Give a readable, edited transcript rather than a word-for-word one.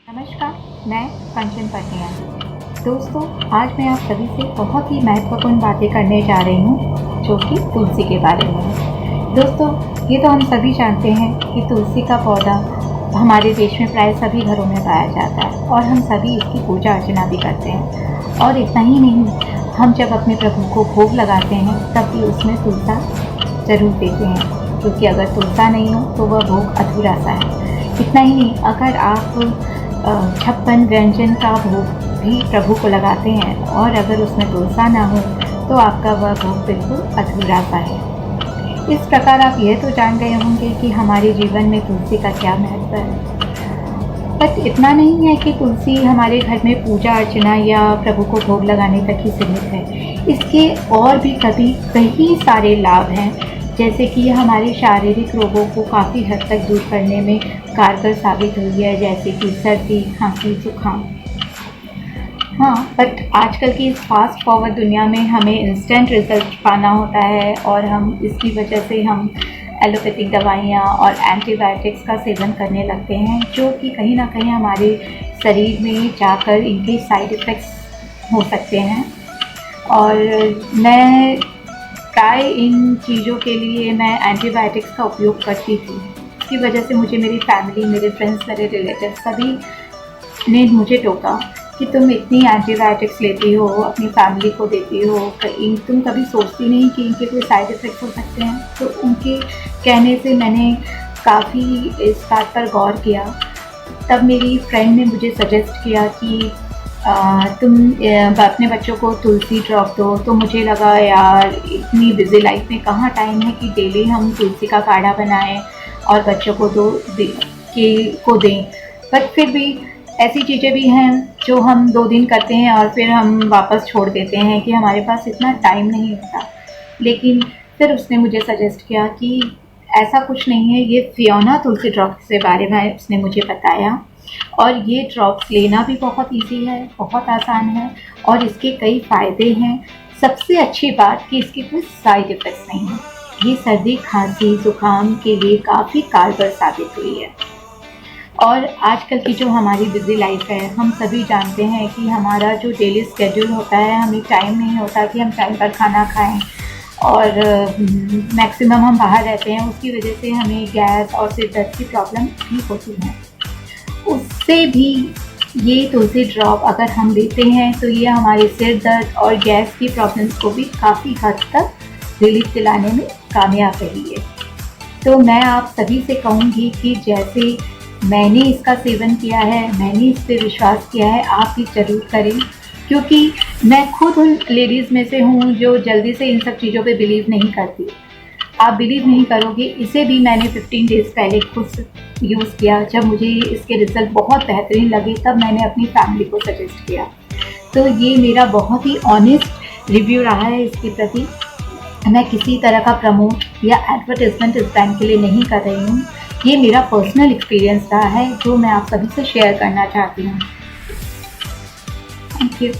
नमस्कार, मैं कंचन पटियाला। दोस्तों, आज मैं आप सभी से बहुत ही महत्वपूर्ण बातें करने जा रही हूँ, जो कि तुलसी के बारे में है। दोस्तों, ये तो हम सभी जानते हैं कि तुलसी का पौधा हमारे देश में प्राय सभी घरों में पाया जाता है और हम सभी इसकी पूजा अर्चना भी करते हैं। और इतना ही नहीं, हम जब अपने प्रभु को भोग लगाते हैं तब भी उसमें तुलसा ज़रूर देते हैं, क्योंकि अगर तुलसा नहीं हो तो वह भोग अधूरा सा है। इतना ही नहीं, अगर आप 56 व्यंजन का भोग भी प्रभु को लगाते हैं और अगर उसमें तुलसा ना हो तो आपका वह भोग बिल्कुल अधूरा सा है। इस प्रकार आप यह तो जान गए होंगे कि हमारे जीवन में तुलसी का क्या महत्व है। बस इतना नहीं है कि तुलसी हमारे घर में पूजा अर्चना या प्रभु को भोग लगाने तक ही सीमित है। इसके और भी कई सारे लाभ हैं, जैसे कि यह हमारे शारीरिक रोगों को काफ़ी हद तक दूर करने में कारगर साबित हुई है, जैसे कि सर्दी, खांसी, जुकाम। हाँ, बट आजकल की इस फास्ट फॉरवर्ड दुनिया में हमें इंस्टेंट रिजल्ट पाना होता है और हम इसकी वजह से हम एलोपैथिक दवाइयाँ और एंटीबायोटिक्स का सेवन करने लगते हैं, जो कि कहीं ना कहीं हमारे शरीर में जाकर इनके साइड इफ़ेक्ट्स हो सकते हैं। और मैं प्राय इन चीज़ों के लिए मैं एंटीबायोटिक्स का उपयोग करती थी। इसकी वजह से मुझे मेरी फैमिली, मेरे फ्रेंड्स, मेरे रिलेटिव सभी ने मुझे टोका कि तुम इतनी एंटीबायोटिक्स लेती हो, अपनी फैमिली को देती हो, कहीं तुम कभी सोचती नहीं कि इनके कोई साइड इफ़ेक्ट्स हो सकते हैं। तो उनके कहने से मैंने काफ़ी इस बात पर गौर किया। तब मेरी फ्रेंड ने मुझे सजेस्ट किया कि तुम अपने बच्चों को तुलसी ड्रॉप दो। तो मुझे लगा, यार इतनी बिजी लाइफ में कहाँ टाइम है कि डेली हम तुलसी का काढ़ा बनाएं और बच्चों को दें। बट फिर भी ऐसी चीज़ें भी हैं जो हम 2 दिन करते हैं और फिर हम वापस छोड़ देते हैं कि हमारे पास इतना टाइम नहीं होता। लेकिन फिर उसने मुझे सजेस्ट किया कि ऐसा कुछ नहीं है, ये फियोना तुलसी ड्रॉप्स के बारे में उसने मुझे बताया। और ये ड्रॉप्स लेना भी बहुत इजी है, बहुत आसान है और इसके कई फ़ायदे हैं। सबसे अच्छी बात कि इसके कोई साइड इफ़ेक्ट्स नहीं हैं। ये सर्दी, खांसी, ज़ुकाम के लिए काफ़ी कारगर साबित हुई है। और आजकल की जो हमारी बिज़ी लाइफ है, हम सभी जानते हैं कि हमारा जो डेली स्केड्यूल होता है, हमें टाइम नहीं होता कि हम टाइम पर खाना खाएं और मैक्सिमम हम बाहर रहते हैं। उसकी वजह से हमें गैस और सिर दर्द की प्रॉब्लम भी होती है। उससे भी ये तुलसी ड्रॉप अगर हम लेते हैं तो ये हमारे सिर दर्द और गैस की प्रॉब्लम्स को भी काफ़ी हद तक रिलीफ दिलाने में कामयाब रही है। तो मैं आप सभी से कहूँगी कि जैसे मैंने इसका सेवन किया है, मैंने इस पर विश्वास किया है, आप भी ज़रूर करें, क्योंकि मैं खुद उन लेडीज़ में से हूँ जो जल्दी से इन सब चीज़ों पे बिलीव नहीं करती। आप बिलीव नहीं करोगे, इसे भी मैंने 15 डेज़ पहले खुद यूज़ किया। जब मुझे इसके रिज़ल्ट बहुत बेहतरीन लगे तब मैंने अपनी फैमिली को सजेस्ट किया। तो ये मेरा बहुत ही ऑनेस्ट रिव्यू रहा है इसके प्रति। मैं किसी तरह का प्रमोट या एडवर्टाइजमेंट इस ब्रांड के लिए नहीं कर रही हूँ। ये मेरा पर्सनल एक्सपीरियंस रहा है जो मैं आप सभी से शेयर करना चाहती हूँ। Thank you.